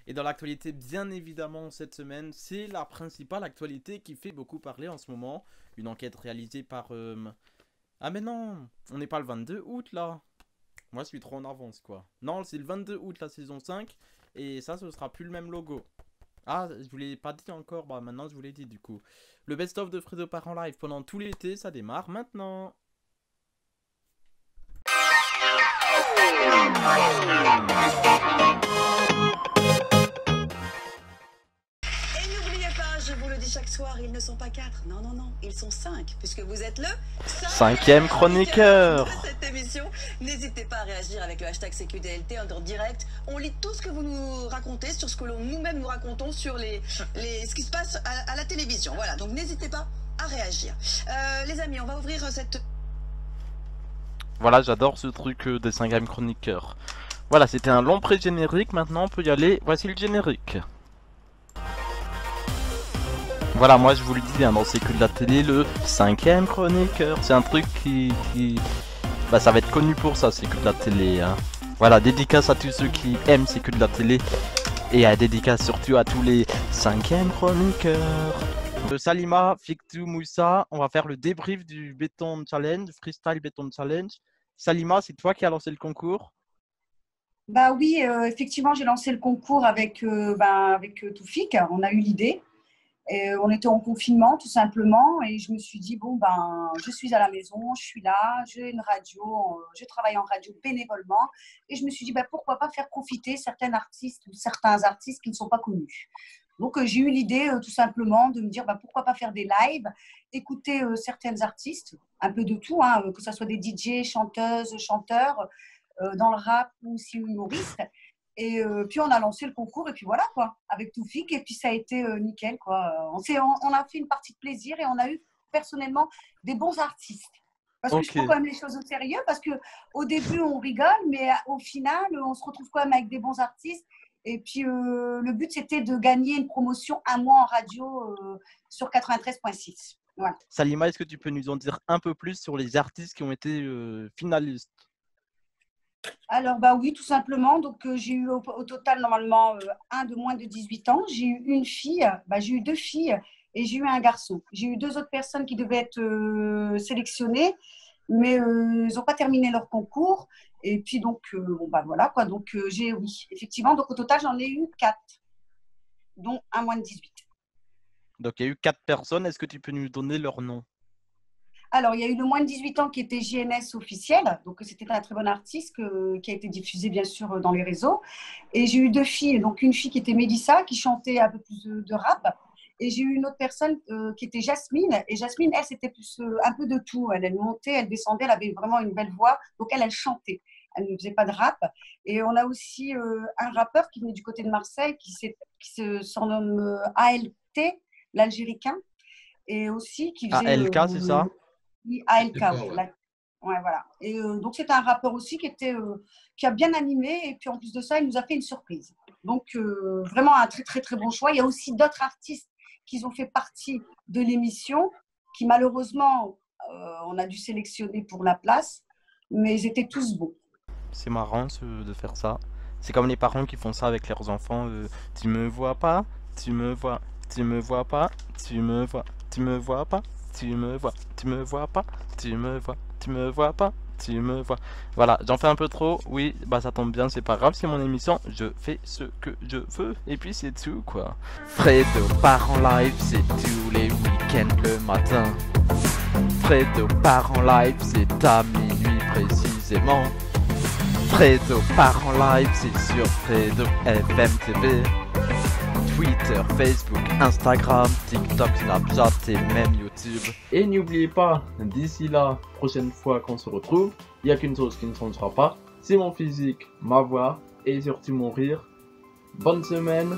Et dans l'actualité, bien évidemment, cette semaine, c'est la principale actualité qui fait beaucoup parler en ce moment. Une enquête réalisée par... Ah mais non, on n'est pas le 22 août là. Moi je suis trop en avance quoi. Non, c'est le 22 août la saison 5. Et ça, ce sera plus le même logo. Ah, je vous l'ai pas dit encore, bah maintenant je vous l'ai dit du coup. Le best-of de Fredo part en live pendant tout l'été, ça démarre maintenant. Et n'oubliez pas, je vous le dis chaque soir, ils ne sont pas 4, non, non, non, ils sont 5, puisque vous êtes le 5e chroniqueur de cette émission. N'hésitez pas à réagir avec le hashtag CQDLT en direct. On lit tout ce que vous nous racontez sur ce que nous-mêmes nous racontons sur ce qui se passe à la télévision. Voilà, donc n'hésitez pas à réagir. Les amis, on va ouvrir cette... Voilà, j'adore ce truc des 5e chroniqueurs. Voilà, c'était un long pré-générique, maintenant on peut y aller. Voici le générique. Voilà, moi je vous le dis, hein, dans C'est que de la télé, le 5e chroniqueur. C'est un truc bah ça va être connu pour ça, C'est que de la télé. Hein. Voilà, dédicace à tous ceux qui aiment C'est que de la télé. Et à dédicace surtout à tous les 5e chroniqueurs. Salima, Fiktou, Moussa, on va faire le débrief du Béton Challenge, Freestyle Béton Challenge. Salima, c'est toi qui as lancé le concours? Bah oui, effectivement, j'ai lancé le concours avec Toufik. On a eu l'idée. On était en confinement, tout simplement. Et je me suis dit, bon, je suis à la maison, je suis là, j'ai une radio, je travaille en radio bénévolement. Et je me suis dit, pourquoi pas faire profiter certains artistes qui ne sont pas connus. Donc, j'ai eu l'idée, tout simplement, de me dire, pourquoi pas faire des lives, écouter certains artistes, un peu de tout, hein, que ce soit des DJ, chanteuses, chanteurs, dans le rap ou aussi humoristes. Et puis, on a lancé le concours et puis voilà, quoi, avec Toufik. Et puis, ça a été nickel, quoi. On a fait une partie de plaisir et on a eu, personnellement, des bons artistes. Parce que je prends quand même les choses au sérieux, parce qu'au début, on rigole, mais au final, on se retrouve quand même avec des bons artistes. Et puis, le but, c'était de gagner une promotion un mois en radio sur 93.6. Voilà. Salima, est-ce que tu peux nous en dire un peu plus sur les artistes qui ont été finalistes? Alors, oui, tout simplement. Donc, j'ai eu au total, normalement, un de moins de 18 ans. J'ai eu une fille, j'ai eu deux filles et j'ai eu un garçon. J'ai eu deux autres personnes qui devaient être sélectionnées, mais ils n'ont pas terminé leur concours. Et puis, donc, voilà, quoi. Donc, oui, effectivement. Donc, au total, j'en ai eu 4, dont un moins de 18. Donc, il y a eu 4 personnes. Est-ce que tu peux nous donner leur nom? Alors, il y a eu le moins de 18 ans qui était JNS officiel. Donc, c'était un très bon artiste qui a été diffusé, bien sûr, dans les réseaux. Et j'ai eu deux filles. Donc, une fille qui était Mélissa, qui chantait un peu plus de rap. Et j'ai eu une autre personne qui était Jasmine. Et Jasmine, elle, c'était plus un peu de tout. Elle montait, elle descendait, elle avait vraiment une belle voix. Donc, elle chantait. Elle ne faisait pas de rap. Et on a aussi un rappeur qui venait du côté de Marseille, qui s'en nomme ALT, l'Algéricain. Et aussi qui faisait… ALK, c'est ça? ALK, oui. Ouais, voilà. Et donc, c'est un rappeur aussi qui a bien animé. Et puis, en plus de ça, il nous a fait une surprise. Donc, vraiment un très, très, très bon choix. Il y a aussi d'autres artistes qui ont fait partie de l'émission, qui malheureusement, on a dû sélectionner pour la place. Mais ils étaient tous beaux. C'est marrant de faire ça. C'est comme les parents qui font ça avec leurs enfants. Tu me vois pas, tu me vois, tu me vois pas, tu me vois, tu me vois pas, tu me vois, tu me vois pas, tu me vois, tu me vois pas, tu me vois. Voilà, j'en fais un peu trop. Oui, ça tombe bien, c'est pas grave, c'est mon émission. Je fais ce que je veux et puis c'est tout quoi. Fredo part en live, c'est tous les week-ends le matin. Fredo part en live, c'est à minuit précisément. Fredo part en live, c'est sur Fredo FM TV. Twitter, Facebook, Instagram, TikTok, Snapchat et même YouTube. Et n'oubliez pas, d'ici la prochaine fois qu'on se retrouve, il n'y a qu'une chose qui ne changera pas, c'est mon physique, ma voix et surtout mon rire. Bonne semaine.